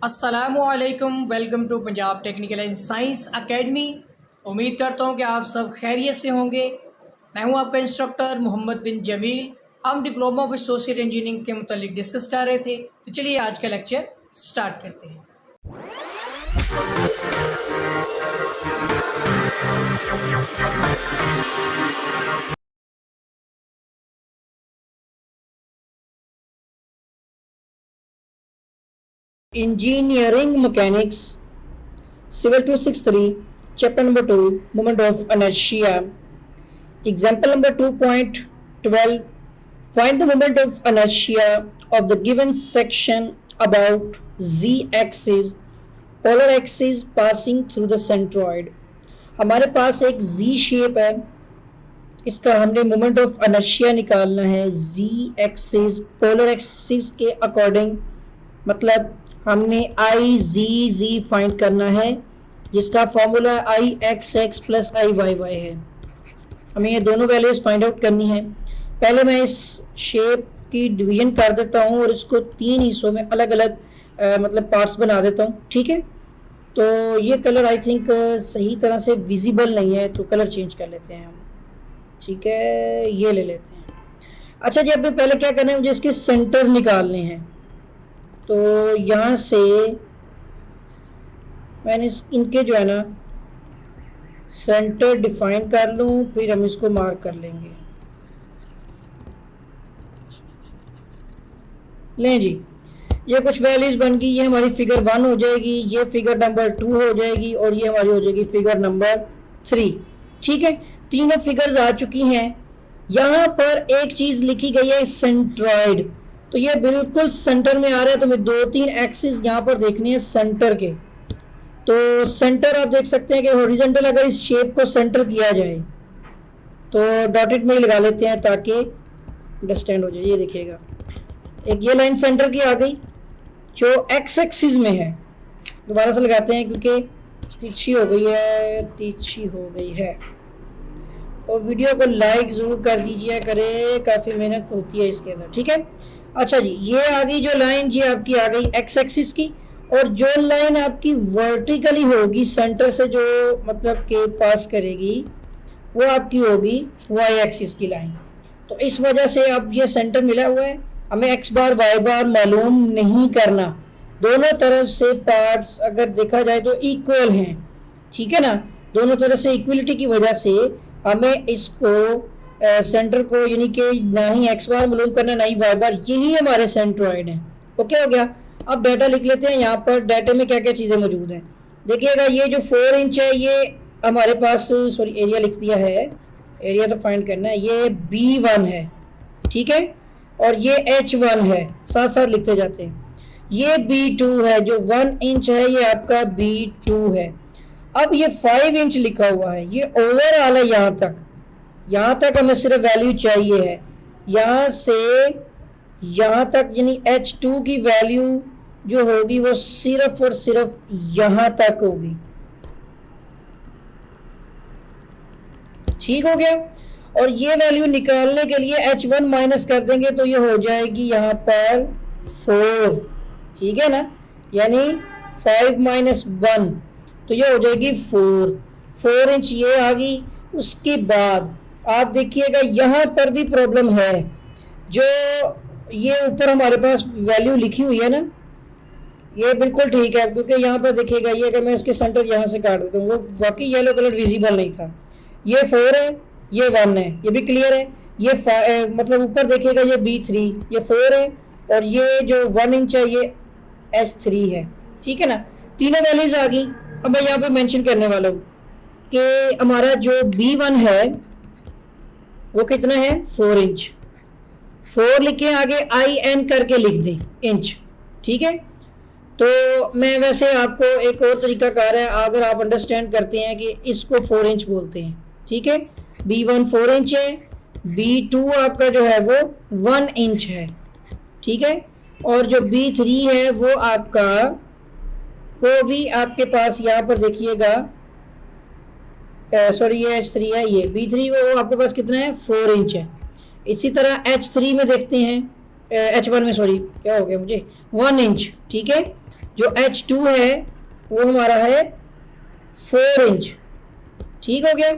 अस्सलामुअलैकुम, welcome to Punjab technical and science academy. उम्मीद करता हूँ कि आप सब खैरियत से होंगे। मैं हूँ आपका इंस्ट्रक्टर मोहम्मद बिन जमील। हम डिप्लोमा विद सोशल इंजीनियरिंग के मुतालिक डिस्कस कर रहे थे, तो चलिए आज का लेक्चर स्टार्ट करते हैं। Engineering mechanics Civil 263, Chapter number 2, Moment of Inertia. Example number 2.12. Find the moment of inertia of the given section about z-axis, polar axis passing through the centroid. हमारे पास एक z शेप है, इसका हमने moment of inertia निकालना है z axis polar axis के according. मतलब हमने आई जी फाइंड करना है, जिसका formula I X X plus I Y Y है। हमें ये दोनों वैल्यूज फाइंड आउट करनी है। पहले मैं इस शेप की डिवीजन कर देता हूँ और इसको 3 हिस्सों में अलग अलग मतलब पार्ट्स बना देता हूँ। ठीक है, तो ये कलर आई थिंक सही तरह से विजिबल नहीं है, तो कलर चेंज कर लेते हैं हम। ठीक है, ये ले लेते हैं। अच्छा जी, अब पहले क्या करना है, मुझे इसके सेंटर निकालने हैं। तो यहाँ से मैंने इनके जो है ना सेंटर डिफाइन कर लूँ, फिर हम इसको मार्क कर लेंगे। लें जी, ये कुछ वैल्यूज बन गई। ये हमारी फिगर 1 हो जाएगी, ये फिगर नंबर 2 हो जाएगी और ये हमारी हो जाएगी फिगर नंबर 3। ठीक है, तीनों फिगर्स आ चुकी हैं। यहाँ पर एक चीज लिखी गई है सेंट्रॉइड, तो ये बिल्कुल सेंटर में आ रहा है। तो मैं 2-3 एक्सिस यहाँ पर देखने हैं सेंटर के। तो सेंटर आप देख सकते हैं कि हॉरिजॉन्टल अगर इस शेप को सेंटर किया जाए तो डॉटेड में लगा लेते हैं ताकि अंडरस्टैंड हो जाए। ये देखिएगा, एक ये लाइन सेंटर की आ गई जो एक्स एक्सिस में है। दोबारा से लगाते हैं क्योंकि तिरछी हो गई है, तिरछी हो गई है। और वीडियो को लाइक ज़रूर कर दीजिए, करे काफ़ी मेहनत होती है इसके अंदर। ठीक है, अच्छा जी, ये आ गई जो लाइन, ये आपकी आ गई एक्स एक्सिस की। और जो लाइन आपकी वर्टिकली होगी सेंटर से, जो मतलब के पास करेगी, वो आपकी होगी वाई एक्सिस की लाइन। तो इस वजह से अब ये सेंटर मिला हुआ है। हमें एक्स बार वाई बार मालूम नहीं करना, दोनों तरफ से पार्ट्स अगर देखा जाए तो इक्वल हैं। ठीक है ना, दोनों तरफ से इक्वलिटी की वजह से हमें इसको सेंटर को यानी कि ना ही एक्स बार मालूम करना ना ही वाई बार, यही हमारे सेंट्रॉइड है। ओके हो गया। अब डाटा लिख लेते हैं। यहाँ पर डाटा में क्या क्या चीज़ें मौजूद हैं देखिएगा। ये जो 4 इंच है, ये हमारे पास सॉरी एरिया लिख दिया है, एरिया तो फाइंड करना है। ये B1 है, ठीक है, और ये H1 है, साथ साथ लिखते जाते हैं। ये B2 है, जो 1 इंच है, ये आपका B2 है। अब ये 5 इंच लिखा हुआ है, ये ओवरऑल है। यहाँ तक हमें सिर्फ वैल्यू चाहिए है, यहाँ से यहाँ तक, यानी H2 की वैल्यू जो होगी वो सिर्फ और सिर्फ यहाँ तक होगी। ठीक हो गया। और ये वैल्यू निकालने के लिए H1 माइनस कर देंगे तो ये हो जाएगी यहाँ पर 4। ठीक है ना, यानी 5 माइनस 1, तो ये हो जाएगी 4 इंच ये आ गई। उसके बाद आप देखिएगा यहाँ पर भी प्रॉब्लम है। जो ये ऊपर हमारे पास वैल्यू लिखी हुई है ना, ये बिल्कुल ठीक है, क्योंकि यहाँ पर देखिएगा, ये अगर मैं इसके सेंटर यहाँ से काट देता हूँ, वो बाकी येलो कलर विजिबल नहीं था। ये 4 है, ये 1 है, ये भी क्लियर है। ये मतलब ऊपर देखिएगा, ये B3, ये 4 है, और ये जो 1 इंच है ये H3 है। ठीक है ना, तीनों वैल्यूज आ गई। अब मैं यहाँ पे मेंशन करने वाला हूँ कि हमारा जो B1 है वो कितना है, 4 इंच। 4 लिखे, आगे IN करके लिख दें इंच। ठीक है, तो मैं वैसे आपको एक और तरीका कार है, अगर आप अंडरस्टैंड करते हैं कि इसको 4 इंच बोलते हैं। ठीक है, B1 4 इंच है, B2 आपका जो है वो 1 इंच है। ठीक है, और जो B3 है वो आपका, वो भी आपके पास यहाँ पर देखिएगा, सॉरी ये H3 है, ये B3 वो आपके पास कितना है, 4 इंच है। इसी तरह H3 में देखते हैं, H1 में, सॉरी क्या हो गया मुझे, 1 इंच। ठीक है, जो H2 है वो हमारा है 4 इंच, ठीक हो गया।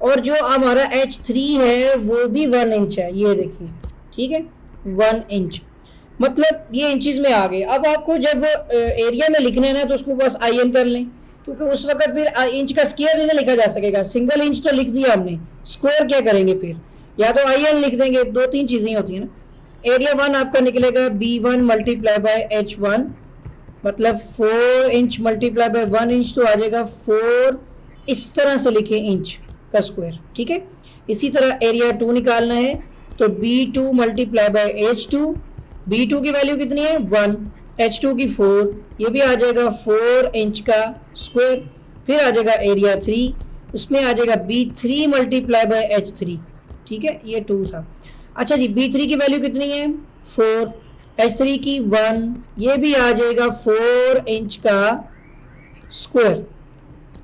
और जो हमारा H3 है वो भी 1 इंच है, ये देखिए, ठीक है, 1 इंच, मतलब ये इंचेस में आ गए। अब आपको जब एरिया में लिखना है ना तो उसको बस IN कर लें, क्योंकि उस वक्त फिर इंच का स्क्वायर नहीं लिखा जा सकेगा। सिंगल इंच तो लिख दिया हमने, स्क्वायर क्या करेंगे फिर, या तो IN लिख देंगे, 2-3 चीजें होती है ना। एरिया 1 आपका निकलेगा B1 मल्टीप्लाई बाय H1, मतलब 4 इंच मल्टीप्लाई बाय 1 इंच, तो आ जाएगा 4, इस तरह से लिखे इंच का स्क्वायर, ठीक है। इसी तरह एरिया 2 निकालना है तो B2 multiply by H2, B2 की वैल्यू कितनी है 1, H2 की 4, ये भी आ जाएगा 4 इंच का स्क्वायर। फिर आ जाएगा एरिया 3, उसमें आ जाएगा B3 मल्टीप्लाई बाय H3, ठीक है, ये 2 था। अच्छा जी, B3 की वैल्यू कितनी है 4, H3 की 1, ये भी आ जाएगा 4 इंच का स्क्वायर,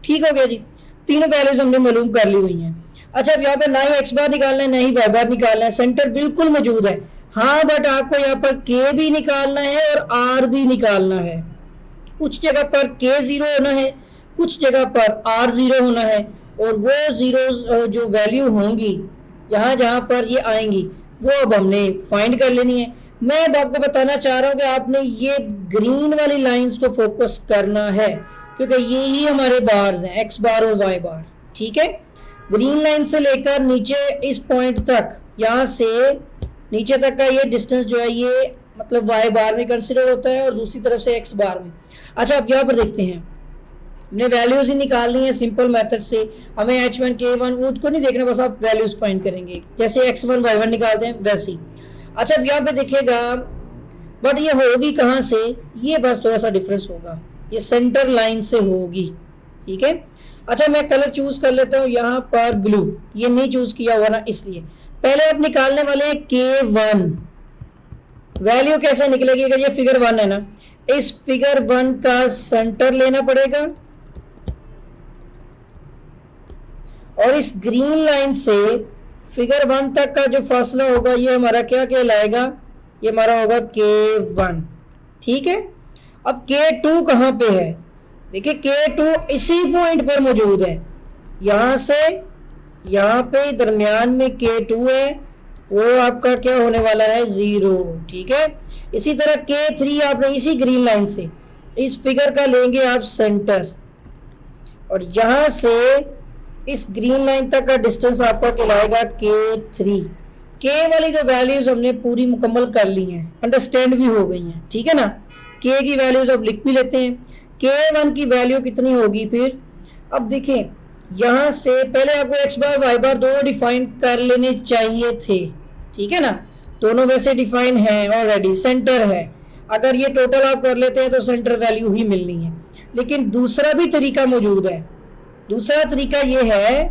ठीक हो गया जी। तीनों वैल्यूज हमने मालूम कर ली हुई हैं। अच्छा, अब यहाँ पे ना ही एक्स बार निकालना है ना ही वाई बार निकालना है, सेंटर बिल्कुल मौजूद है। हाँ, बट आपको यहाँ पर के भी निकालना है और आर भी निकालना है। कुछ जगह पर के 0 होना है, कुछ जगह पर आर 0 होना है, और वो जीरो जो वैल्यू होंगी जहाँ जहाँ पर ये आएंगी वो अब हमने फाइंड कर लेनी है। मैं अब आपको बताना चाह रहा हूँ कि आपने ये ग्रीन वाली लाइंस को फोकस करना है, क्योंकि ये ही हमारे बार्स हैं, एक्स बार और वाई बार, ठीक है। ग्रीन लाइन से लेकर नीचे इस पॉइंट तक, यहाँ से नीचे तक का ये डिस्टेंस जो है ये मतलब वाई बार में कंसिडर होता है और दूसरी तरफ से एक्स बार में। अच्छा, अब यहाँ पर देखते हैं, हमने वैल्यूज ही निकालनी है सिंपल मेथड से। हमें H1 K1 उसको नहीं देखना, बस आप वैल्यूज फाइंड करेंगे, जैसे X1 Y1 निकालते हैं वैसे ही। अच्छा, अब यहाँ पे देखिएगा, बट ये होगी कहाँ से, ये बस थोड़ा सा डिफरेंस होगा, ये सेंटर लाइन से होगी, ठीक है। अच्छा, मैं कलर चूज कर लेता हूँ यहाँ पर ब्लू, ये नहीं चूज किया हुआ ना, इसलिए पहले आप निकालने वाले हैं K1। वैल्यू कैसे निकलेगी, अगर ये फिगर 1 है ना, इस फिगर 1 का सेंटर लेना पड़ेगा और इस ग्रीन लाइन से फिगर 1 तक का जो फासला होगा ये हमारा क्या कहलाएगा, ये हमारा होगा K1, ठीक है। अब K2 कहां पे है, देखिए K2 इसी पॉइंट पर मौजूद है, यहां से यहां पे दरमियान में K2 है, वो आपका क्या होने वाला है 0, ठीक है। इसी तरह K3 आपने इसी ग्रीन लाइन से इस फिगर का लेंगे आप सेंटर, और यहां से इस ग्रीन लाइन तक का डिस्टेंस आपका कहलाएगा K3। K वाली जो वैल्यूज हमने पूरी मुकम्मल कर ली हैं, अंडरस्टैंड भी हो गई हैं, ठीक है ना। K की वैल्यूज अब लिख भी लेते हैं। K1 की वैल्यू कितनी होगी फिर, अब देखें यहां से पहले आपको एक्स बार वाई बार दोनों डिफाइन कर लेने चाहिए थे, ठीक है ना, दोनों वैसे डिफाइन है ऑलरेडी, सेंटर है, अगर ये टोटल आप कर लेते हैं तो सेंटर वैल्यू ही मिलनी है। लेकिन दूसरा भी तरीका मौजूद है, दूसरा तरीका ये है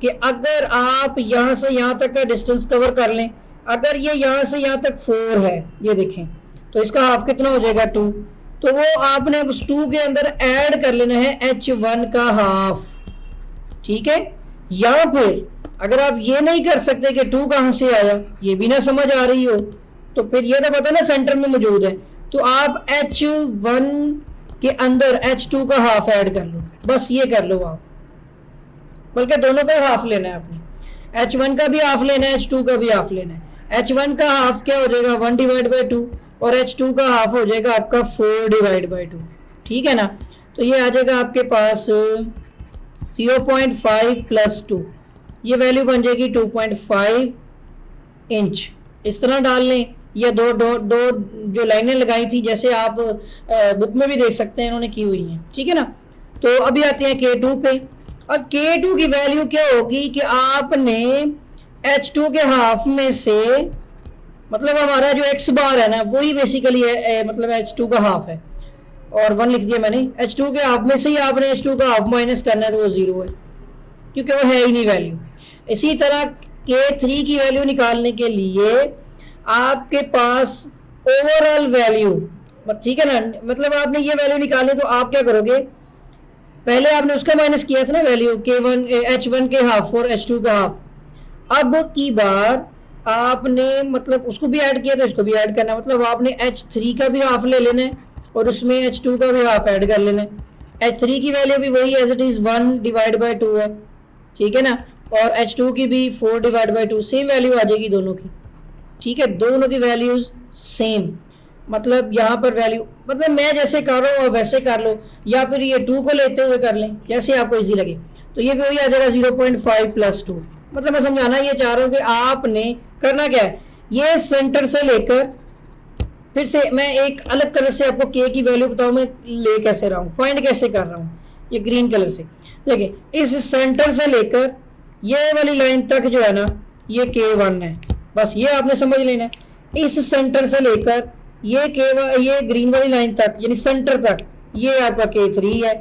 कि अगर आप यहां से यहां तक का डिस्टेंस कवर कर लें, अगर ये यहां से यहां तक 4 है, ये देखें, तो इसका हाफ कितना हो जाएगा 2, तो वो आपने उस 2 के अंदर ऐड कर लेना है H1 का हाफ, ठीक है। या फिर अगर आप ये नहीं कर सकते कि 2 कहां से आया, ये भी ना समझ आ रही हो, तो फिर ये तो पता ना सेंटर में मौजूद है, तो आप H1 के अंदर H2 का हाफ ऐड कर लो, बस ये कर लो आप, बल्कि दोनों का हाफ लेना है आपने, H1 का भी हाफ लेना है, H2 का भी हाफ लेना है। H1 का हाफ क्या हो जाएगा 1/2 और H2 का हाफ हो जाएगा आपका 4/2, ठीक है ना। तो ये आ जाएगा आपके पास 0.5 + 2, ये वैल्यू बन जाएगी 2.5 इंच। इस तरह डाल लें, ये दो जो लाइनें लगाई थी जैसे आप बुक में भी देख सकते हैं इन्होंने की हुई हैं, ठीक है ना। तो अभी आते हैं K2 पे। अब K2 की वैल्यू क्या होगी कि आपने H2 के हाफ में से, मतलब हमारा जो एक्स बार है ना वही बेसिकली है, मतलब H2 का हाफ है, और 1 लिख दिया मैंने, H2 के हाफ में से ही आपने H2 का हाफ माइनस करना है, तो वो 0 है क्योंकि वो है ही नहीं वैल्यू। इसी तरह K3 की वैल्यू निकालने के लिए आपके पास ओवरऑल वैल्यू, ठीक है ना, मतलब आपने ये वैल्यू निकालनी, तो आप क्या करोगे, पहले आपने उसका माइनस किया था ना वैल्यू K1 H1 के हाफ और H2 का हाफ, अब की बार आपने मतलब उसको भी ऐड किया तो इसको भी ऐड करना, मतलब आपने H3 का भी हाफ ले लेना है और उसमें H2 का भी हाफ ऐड कर लेना है। H3 की वैल्यू भी वही as it is 1 divide by 2 है, ठीक है ना, और H2 की भी 4 डिवाइड बाई 2 सेम वैल्यू आ जाएगी दोनों की, ठीक है, दोनों की वैल्यूज सेम। मतलब यहाँ पर वैल्यू, मतलब मैं जैसे कर रहा हूँ और वैसे कर लो, या फिर ये 2 को लेते हुए कर लें, जैसे आपको इजी लगे। तो ये भी वही आ जाएगा 0.5 प्लस 2। मतलब मैं समझाना ये चाह रहा हूँ कि आपने करना क्या है, ये सेंटर से लेकर, फिर से मैं एक अलग कलर से आपको के की वैल्यू बताऊँ मैं ले कैसे रहा हूँ, फाइंड कैसे कर रहा हूँ, ये ग्रीन कलर से। देखिए इस सेंटर से लेकर ये वाली लाइन तक जो है ना ये K1 है, बस ये आपने समझ लेना है। इस सेंटर से लेकर ये ग्रीन वाली लाइन तक यानी सेंटर तक ये आपका K3 है,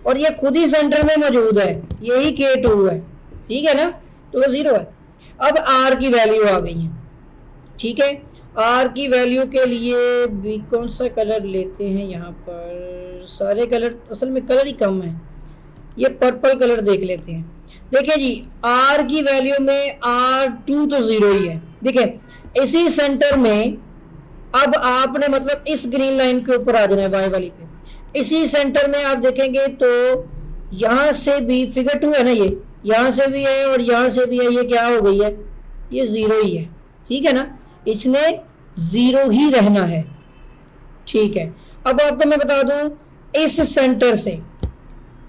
और ये खुद ही सेंटर में मौजूद है, यही K2 है, ठीक है ना, तो वो 0 है। अब R की वैल्यू आ गई है, ठीक है। R की वैल्यू के लिए भी कौन सा कलर लेते हैं, यहाँ पर सारे कलर, असल में कलर ही कम है, ये पर्पल कलर देख लेते हैं। देखिए जी R की वैल्यू में R2 तो 0 ही है। देखिए इसी सेंटर में अब आपने मतलब इस ग्रीन लाइन के ऊपर आ जाना है वाई वाली पे, इसी सेंटर में आप देखेंगे तो यहाँ से भी फिगर 2 है ना, ये यहाँ से भी है और यहाँ से भी है, ये क्या हो गई है, ये 0 ही है, ठीक है ना, इसने 0 ही रहना है, ठीक है। अब आपको मैं बता दूं इस सेंटर से,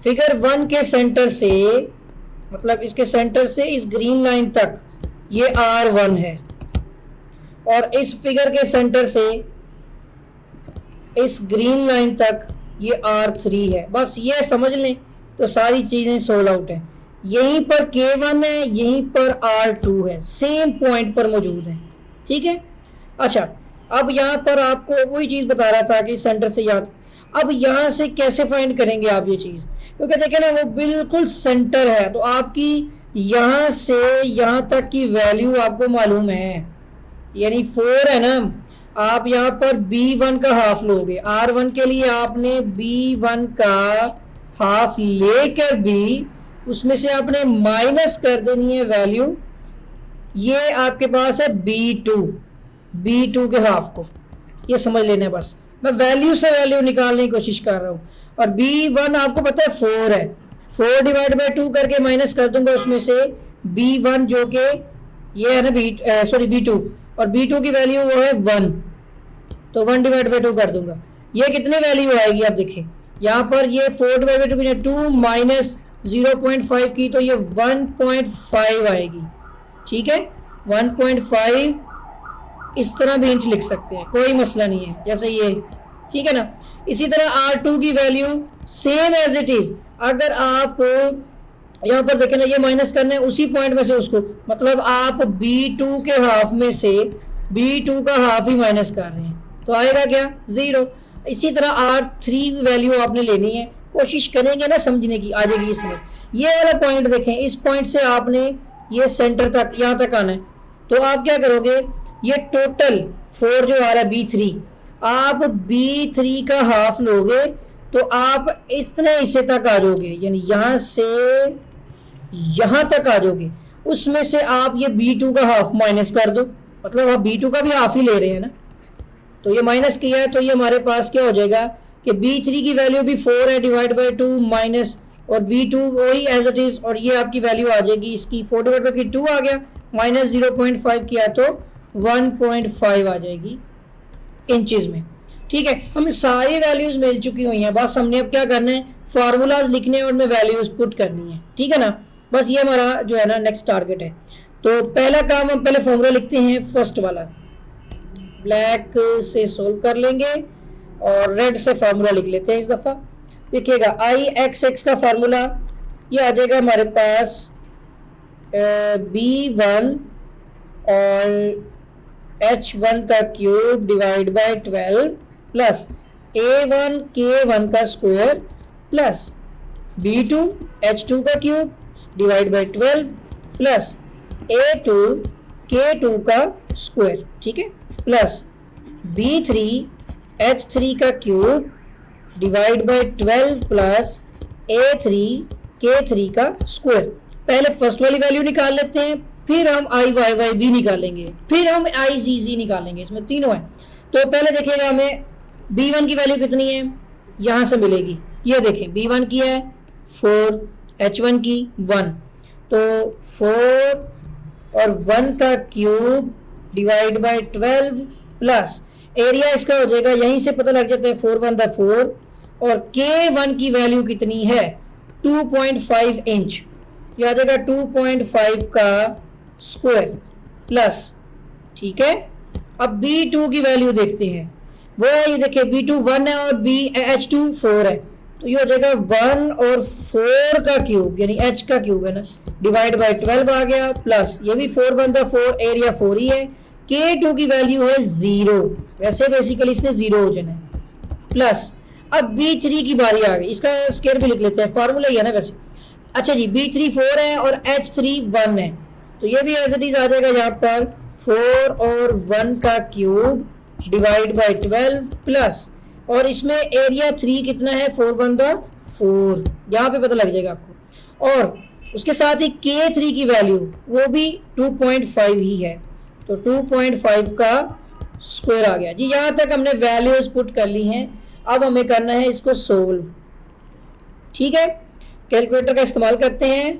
फिगर 1 के सेंटर से, मतलब इसके सेंटर से इस ग्रीन लाइन तक ये R1 है, और इस फिगर के सेंटर से इस ग्रीन लाइन तक ये R3 है। बस ये समझ लें तो सारी चीजें सोल्व आउट है। यहीं पर K1 है, यहीं पर R2 है, सेम पॉइंट पर मौजूद है, ठीक है। अच्छा अब यहाँ पर आपको वही चीज बता रहा था कि सेंटर से याद, अब यहाँ से कैसे फाइंड करेंगे आप ये चीज, क्योंकि देखें ना वो बिल्कुल सेंटर है, तो आपकी यहाँ से यहाँ तक की वैल्यू आपको मालूम है, यानी 4 है ना, आप यहाँ पर B1 का हाफ लोगे, R1 के लिए आपने B1 का हाफ लेकर भी उसमें से आपने माइनस कर देनी है वैल्यू, ये आपके पास है B2 के हाफ को, ये समझ लेना है। बस मैं वैल्यू से वैल्यू निकालने की कोशिश कर रहा हूँ, और B1 आपको पता है 4 है, 4 डिवाइड बाई 2 करके माइनस कर दूंगा उसमें से B1 जो कि ये है ना B2, और B2 की वैल्यू वो है 1, तो 1 डिवाइड बाई 2 कर दूंगा, ये कितनी वैल्यू आएगी आप देखें, यहाँ पर ये 4 डिवाइड बाई 2 माइनस 0.5 की, तो ये 1.5 आएगी, ठीक है। 1.5 इस तरह भी इंच लिख सकते हैं, कोई मसला नहीं है, जैसे ये, ठीक है ना। इसी तरह R2 की value same as it is, अगर आप यहाँ पर देखें ना ये माइनस करना है उसी पॉइंट में से उसको, मतलब आप B2 के हाफ में से B2 का हाफ ही माइनस कर रहे हैं, तो आएगा क्या 0। इसी तरह R3 वैल्यू आपने लेनी है, कोशिश करेंगे ना समझने की, आ जाएगी ये समझ। ये वाला पॉइंट देखें, इस पॉइंट से आपने ये सेंटर तक यहाँ तक आना है, तो आप क्या करोगे, ये टोटल 4 जो आ रहा है B3, आप B3 का हाफ लोगे तो आप इतने हिस्से तक आ जाओगे, यानी यहाँ से यहाँ तक आ जाओगे, उसमें से आप ये B2 का हाफ माइनस कर दो, मतलब आप B2 का भी हाफ ही ले रहे हैं ना, तो ये माइनस किया है, तो ये हमारे पास क्या हो जाएगा कि B3 की वैल्यू भी 4 है डिवाइड बाई 2 माइनस, और B2 वही एज इट इज, और ये आपकी वैल्यू आ जाएगी इसकी 4 डिवाइड बाई 2 आ गया, माइनस 0.5 किया तो 1.5 आ जाएगी इंचेस में, ठीक है। हमें सारी वैल्यूज मिल चुकी हुई हैं, बस हमने अब क्या करना है, फार्मूलाज लिखने और उनमें वैल्यूज पुट करनी है, ठीक है ना। बस ये हमारा जो है ना नेक्स्ट टारगेट है। तो पहला काम हम पहले फॉर्मूला लिखते हैं, फर्स्ट वाला ब्लैक से सोल्व कर लेंगे और रेड से फार्मूला लिख लेते हैं इस दफ़ा। देखिएगा IXX का फार्मूला ये आ जाएगा हमारे पास B1 और H1 का cube divide by 12 plus A1 K1 का स्क्वायर प्लस B2 H2 का cube divide by 12 plus A2 K2 का स्क्वायर, ठीक है, प्लस B3 H3 का cube divide by 12 plus A3 K3 का स्क्वायर। पहले फर्स्ट वाली वैल्यू निकाल लेते हैं, फिर हम IYYB निकालेंगे, फिर हम IZZ निकालेंगे, इसमें तीनों है। तो पहले देखिएगा हमें B1 की वैल्यू कितनी है, यहां से मिलेगी, ये देखें B1 की है 4, H1 की 1, तो 4 और 1 का cube divide by 12 plus area इसका हो जाएगा, यहीं से पता लग जाता है 4 1 दा 4, और K1 की वैल्यू कितनी है 2.5 इंच, ये आ जाएगा 2.5 का स्क्वायर प्लस, ठीक है। अब B2 की वैल्यू देखते हैं, वो है ये देखिए B2 1 है और H2 4 है, तो ये हो जाएगा 1 और 4 का क्यूब यानी H का क्यूब है ना, डिवाइड बाय 12 आ गया, प्लस ये भी 4 1 दा 4, एरिया 4 ही है। K2 की वैल्यू है 0, वैसे बेसिकली इसने 0 हो जाना है, प्लस अब B3 की बारी आ गई, इसका स्क्वायर भी लिख लेते हैं, फार्मूला ही है ना वैसे। अच्छा जी, B3 4 है और H3 1 है, तो ये भी एज इट इज आ जाएगा यहाँ पर 4 और 1 का क्यूब डिवाइड बाय 12 प्लस, और इसमें एरिया 3 कितना है 4 1 दा 4, यहाँ पे पता लग जाएगा आपको, और उसके साथ ही K3 की वैल्यू वो भी 2.5 ही है, तो 2.5 का स्क्वायर आ गया जी। यहाँ तक हमने वैल्यूज पुट कर ली हैं, अब हमें करना है इसको सोल्व, ठीक है। कैलकुलेटर का इस्तेमाल करते हैं,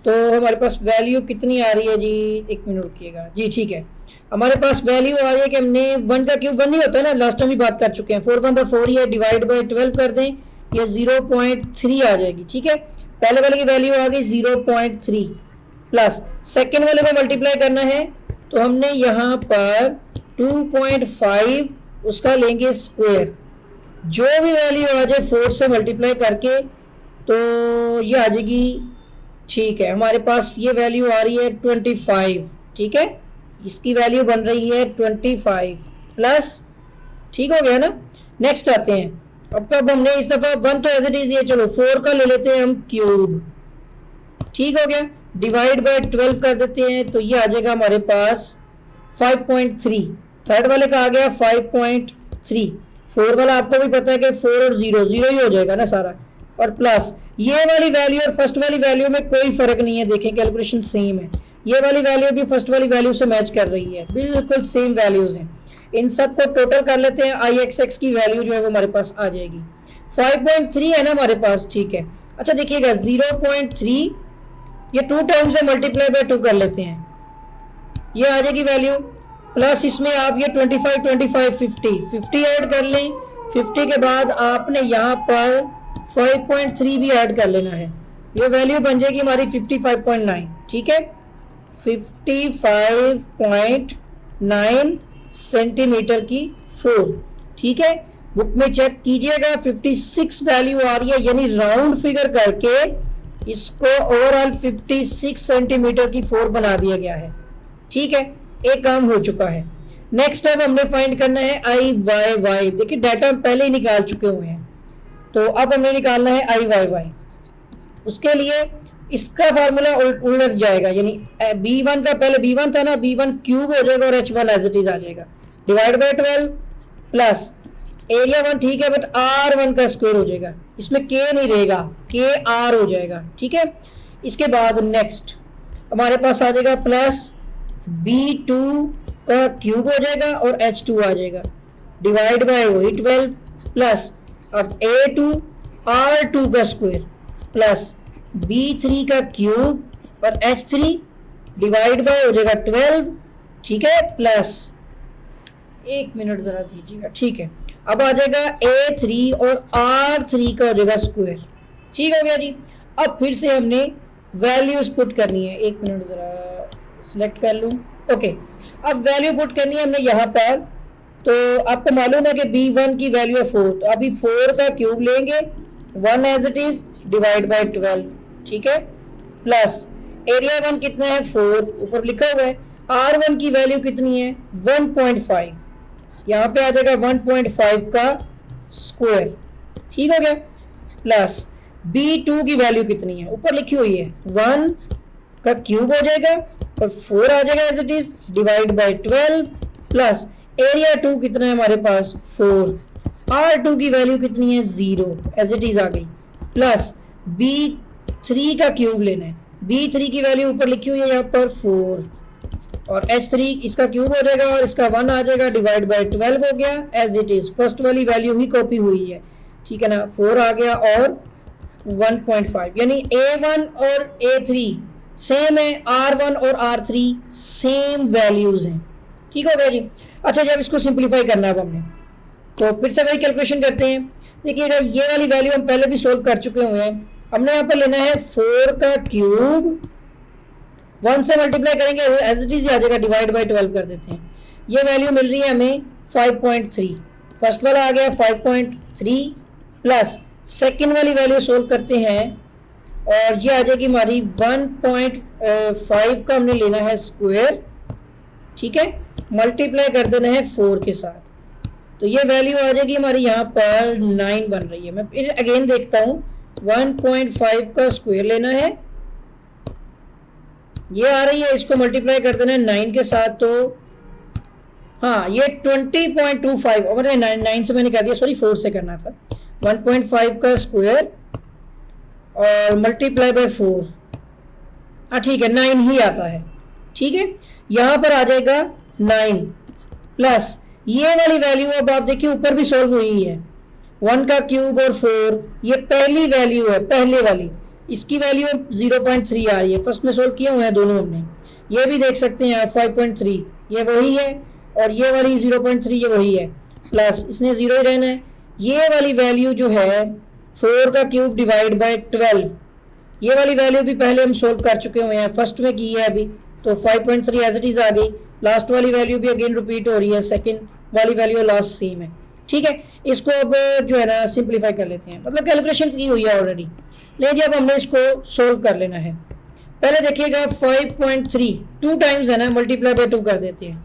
तो हमारे पास वैल्यू कितनी आ रही है जी, एक मिनट रुकिएगा जी, ठीक है। हमारे पास वैल्यू आ रही है कि हमने 1 का क्यूब 1 नहीं होता ना, लास्ट टाइम भी बात कर चुके हैं, 4 1 दा 4 ही है, डिवाइड बाय 12 कर दें, ये 0.3 आ जाएगी, ठीक है। पहले वाले की वैल्यू आ गई 0.3 प्लस सेकेंड वाले को मल्टीप्लाई करना है, तो हमने यहाँ पर 2.5 उसका लेंगे स्क्वायर, जो भी वैल्यू आ जाए 4 से मल्टीप्लाई करके तो ये आ जाएगी, ठीक है। हमारे पास ये वैल्यू आ रही है 25, ठीक है, इसकी वैल्यू बन रही है 25 प्लस, ठीक हो गया ना। नेक्स्ट आते हैं, अब हमने इस दफा 1 तो एज इट इज, ये चलो 4 का ले लेते हैं हम क्यूब, ठीक हो गया, डिवाइड बाय 12 कर देते हैं, तो ये आ जाएगा हमारे पास 5.3, थर्ड वाले का आ गया 5.3, 4 वाला आपको भी पता है कि 4 और 0 0 ही हो जाएगा ना सारा, और प्लस ये वाली वैल्यू और फर्स्ट वाली वैल्यू में कोई फर्क नहीं है, देखें कैलकुलेशन सेम है, ये वाली वैल्यू भी फर्स्ट वाली वैल्यू से मैच कर रही है, बिल्कुल सेम वैल्यूज हैं। इन सब को टोटल कर लेते हैं, IXX की वैल्यू जो है वो हमारे पास आ जाएगी 5.3 है ना हमारे पास, ठीक है। अच्छा देखिएगा 0.3 ये 2 टाइम्स से मल्टीप्लाई बाय 2 कर लेते हैं, ये आ जाएगी वैल्यू, प्लस इसमें आप ये 25 25 50 ऐड कर लें, 50 के बाद आपने यहाँ पर 5.3 भी ऐड कर लेना है, ये वैल्यू बन जाएगी हमारी 55.9, ठीक है, 55.9 सेंटीमीटर की 4, ठीक है। बुक में चेक कीजिएगा 56 वैल्यू आ रही है, यानी राउंड फिगर करके इसको ओवरऑल 56 सेंटीमीटर की 4 बना दिया गया है, ठीक है। एक काम हो चुका है। नेक्स्ट अब हमने फाइंड करना है IYY, देखिए डाटा हम पहले ही निकाल चुके हुए हैं, तो अब हमने निकालना है IYY। उसके लिए इसका फार्मूला उलट जाएगा, यानी B1 का पहले B1 था ना, B1 क्यूब हो जाएगा और H1 एज इट इज आ जाएगा, डिवाइड बाय 12 प्लस एरिया 1, ठीक है, बट R1 का स्क्वायर हो जाएगा, इसमें K नहीं रहेगा, KR हो जाएगा, ठीक है। इसके बाद नेक्स्ट हमारे पास आ जाएगा प्लस B2 का क्यूब हो जाएगा और H2 आ जाएगा, डिवाइड बाय वही 12 प्लस अब A2 R2 का स्क्वायर प्लस B3 का क्यूब और H3 डिवाइड बाय हो जाएगा 12, ठीक है, प्लस एक मिनट जरा दीजिएगा, ठीक है। अब आ जाएगा A3 और R3 का हो जाएगा स्क्वायर, ठीक हो गया जी। अब फिर से हमने वैल्यूज पुट करनी है, एक मिनट जरा सिलेक्ट कर लूँ, ओके। अब वैल्यू पुट करनी है हमने यहाँ पर, तो आपको मालूम है कि B1 की वैल्यू है 4, तो अभी 4 का क्यूब लेंगे, 1 as it is divide by 12, ठीक है, प्लस एरिया 1 कितना है 4, ऊपर लिखा हुआ है, R1 की वैल्यू कितनी है 1.5, यहाँ पे आ जाएगा 1.5 का स्क्वायर, ठीक हो गया, प्लस B2 की वैल्यू कितनी है ऊपर लिखी हुई है 1 का क्यूब हो जाएगा और 4 आ जाएगा as it is divide by 12 plus area 2 कितना है हमारे पास 4, R2 की वैल्यू कितनी है 0 एज इट इज आ गई, प्लस B3 का क्यूब लेना है, B3 की वैल्यू ऊपर लिखी हुई है यहाँ पर 4, और h3 इसका क्यूब हो जाएगा और इसका 1 आ जाएगा, डिवाइड बाय 12 हो गया एज इट इज, फर्स्ट वाली वैल्यू ही कॉपी हुई है, ठीक है ना। 4 आ गया और 1.5, यानी a1 और a3 सेम है, r1 और r3 सेम वैल्यूज हैं, ठीक हो गया जी। अच्छा जब इसको सिंप्लीफाई करना है हमने, तो फिर से वही कैलकुलेशन करते हैं। देखिएगा ये वाली वैल्यू हम पहले भी सोल्व कर चुके हुए हैं, हमने यहाँ पर लेना है 4 का क्यूब, 1 से मल्टीप्लाई करेंगे एज इट इज आ जाएगा, डिवाइड बाय 12 कर देते हैं। ये वैल्यू मिल रही है हमें 5.3, फर्स्ट वाला आ गया 5.3 प्लस सेकेंड वाली वैल्यू सोल्व करते हैं और ये आ जाएगी हमारी 1.5 का हमने लेना है स्क्वायर, ठीक है, मल्टीप्लाई कर देना है 4 के साथ, तो ये वैल्यू आ जाएगी हमारी यहाँ पर 9 बन रही है। मैं फिर अगेन देखता हूँ, 1.5 का स्क्वायर लेना है, ये आ रही है, इसको मल्टीप्लाई कर देना है 9 के साथ, तो हाँ ये 20.25 और 9 से मैंने कह दिया, सॉरी 4 से करना था, 1.5 का स्क्वायर और मल्टीप्लाई बाय 4, हाँ ठीक है 9 ही आता है, ठीक है। यहाँ पर आ जाएगा 9 प्लस ये वाली वैल्यू, अब आप देखिए ऊपर भी सॉल्व हुई है, 1 का क्यूब और 4, ये पहली वैल्यू है, पहले वाली, इसकी वैल्यू 0.3 आ रही है, फर्स्ट में सोल्व किए हुए हैं दोनों हमने, ये भी देख सकते हैं आप 5.3 ये वही है और ये वाली 0.3 ये वही है, प्लस इसने 0 ही रहना है। ये वाली वैल्यू जो है 4 का क्यूब डिवाइड बाय 12, ये वाली वैल्यू भी पहले हम सोल्व कर चुके हुए हैं, फर्स्ट में की है अभी, तो 5.3 एज इट इज आ गई, लास्ट वाली वैल्यू भी अगेन रिपीट हो रही है, सेकेंड वाली वैल्यू लास्ट सेम है, ठीक है। इसको अब जो है ना सिंप्लीफाई कर लेते हैं, मतलब कैलकुलेशन की हुई है ऑलरेडी, लेकिन अब हमने इसको सोल्व कर लेना है। पहले देखिएगा 5.3 2 टाइम्स है ना, मल्टीप्लाई बाय 2 कर देते हैं,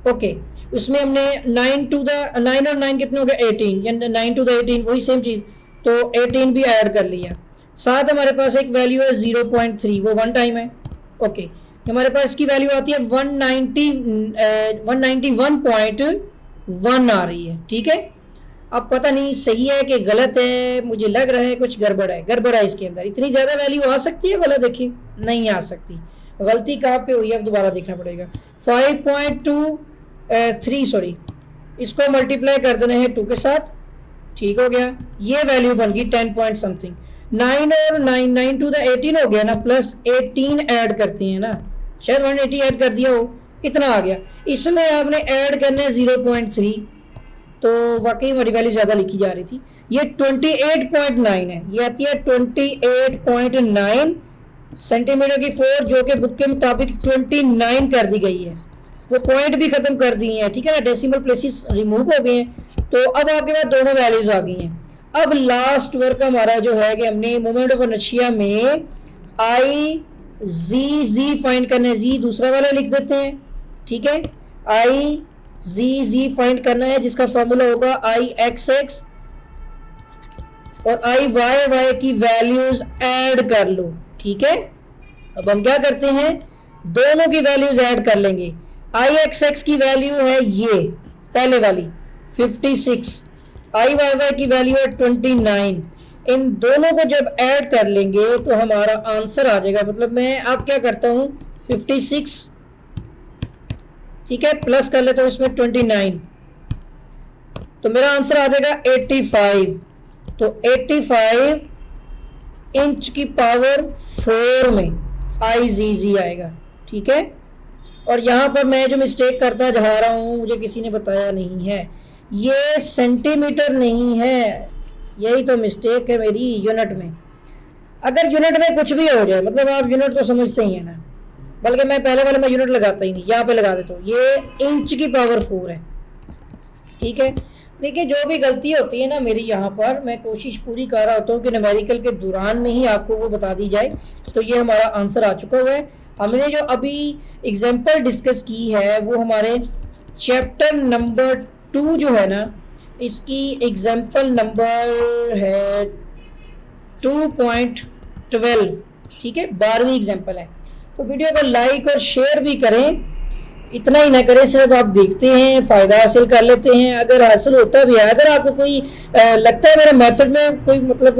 ओके। उसमें हमने 9 और 9 कितने हो गए 18, यानी 9 टू द 18 वही सेम चीज, तो 18 भी ऐड कर लिया, साथ हमारे पास एक वैल्यू है 0.3 वो 1 टाइम है, ओके। हमारे पास इसकी वैल्यू आती है 191.1 आ रही है, ठीक है। अब पता नहीं सही है कि गलत है, मुझे लग रहा है कुछ गड़बड़ है इसके अंदर, इतनी ज़्यादा वैल्यू आ सकती है भला, देखिए नहीं आ सकती, गलती कहाँ पे हुई है अब दोबारा देखना पड़ेगा। 5.23 सॉरी, इसको मल्टीप्लाई कर देना है 2 के साथ, ठीक हो गया, ये वैल्यू बन गई 10 पॉइंट समथिंग, 9 और 9 टू द 18 हो गया ना, प्लस 18 ऐड करते हैं ना, शायद 180 ऐड कर दिया हो, इतना आ गया, इसमें आपने ऐड करना है 0.3, तो वाकई हमारी वैल्यू ज़्यादा लिखी जा रही थी, ये 28.9 है, ये आती है 28.9 सेंटीमीटर की 4, जो कि बुक के मुताबिक 29 कर दी गई है, वो पॉइंट भी खत्म कर दिए हैं, ठीक है ना, डेसिमल प्लेसेस रिमूव हो गए हैं, तो अब आपके पास दोनों वैल्यूज आ गई हैं। अब लास्ट वर्क हमारा जो है कि हमने मोमेंट ऑफ इनर्शिया में आई जी फाइंड करना है, जी दूसरा वाला लिख देते हैं, ठीक है, आई जी फाइंड करना है, जिसका फॉर्मूला होगा आई एक्स एक्स और आई वाई वाई की वैल्यूज ऐड कर लो, ठीक है। अब हम क्या करते हैं, दोनों की वैल्यूज ऐड कर लेंगे, आई एक्स एक्स की वैल्यू है ये पहले वाली 56, आई वाई वाई की वैल्यू है 29, इन दोनों को जब ऐड कर लेंगे तो हमारा आंसर आ जाएगा, मतलब मैं अब क्या करता हूँ 56, ठीक है, प्लस कर लेता हूँ इसमें 29, तो मेरा आंसर आ जाएगा 85, तो 85 इंच की पावर 4 में आई जी आएगा, ठीक है। और यहाँ पर मैं जो मिस्टेक करता जा रहा हूँ, मुझे किसी ने बताया नहीं है, ये सेंटीमीटर नहीं है, यही तो मिस्टेक है मेरी यूनिट में। अगर यूनिट में कुछ भी हो जाए, मतलब आप यूनिट तो समझते ही है ना, बल्कि मैं पहले वाले में यूनिट लगाता ही नहीं, यहाँ पे लगा देता हूँ, ये इंच की पावर 4 है, ठीक है। देखिए जो भी गलती होती है ना मेरी यहाँ पर, मैं कोशिश पूरी कर रहा होता हूँ कि न्यूमेरिकल के दौरान में ही आपको वो बता दी जाए। तो ये हमारा आंसर आ चुका हुआ है। हमने जो अभी एग्जाम्पल डिस्कस की है वो हमारे चैप्टर नंबर 2 जो है ना, इसकी एग्जाम्पल नंबर है 2.12, ठीक है, 12वीं एग्जाम्पल है। तो वीडियो को लाइक और शेयर भी करें, इतना ही ना करें, सिर्फ आप देखते हैं, फ़ायदा हासिल कर लेते हैं। अगर हासिल होता भी है, अगर आपको कोई लगता है मेरे मेथड में कोई मतलब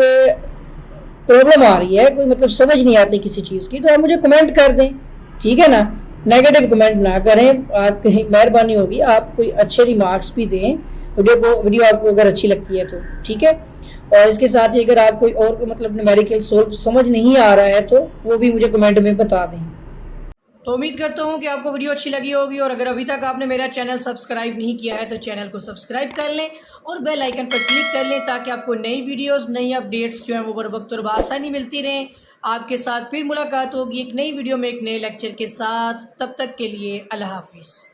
प्रॉब्लम आ रही है, कोई मतलब समझ नहीं आती किसी चीज़ की, तो आप मुझे कमेंट कर दें, ठीक है ना। नेगेटिव कमेंट ना करें, आपकी मेहरबानी होगी, आप कोई अच्छे रिमार्क्स भी दें वीडियो आपको अगर अच्छी लगती है तो, ठीक है। और इसके साथ ही अगर आप कोई और मतलब न्यूमेरिकल सोल्व समझ नहीं आ रहा है तो वो भी मुझे कमेंट में बता दें। तो उम्मीद करता हूँ कि आपको वीडियो अच्छी लगी होगी, और अगर अभी तक आपने मेरा चैनल सब्सक्राइब नहीं किया है तो चैनल को सब्सक्राइब कर लें और बेल आइकन पर क्लिक कर लें, ताकि आपको नई वीडियोस नई अपडेट्स जो हैं वो बर वक्त और बआसानी मिलती रहें। आपके साथ फिर मुलाकात होगी एक नई वीडियो में एक नए लेक्चर के साथ। तब तक के लिए अल्लाह हाफिज़।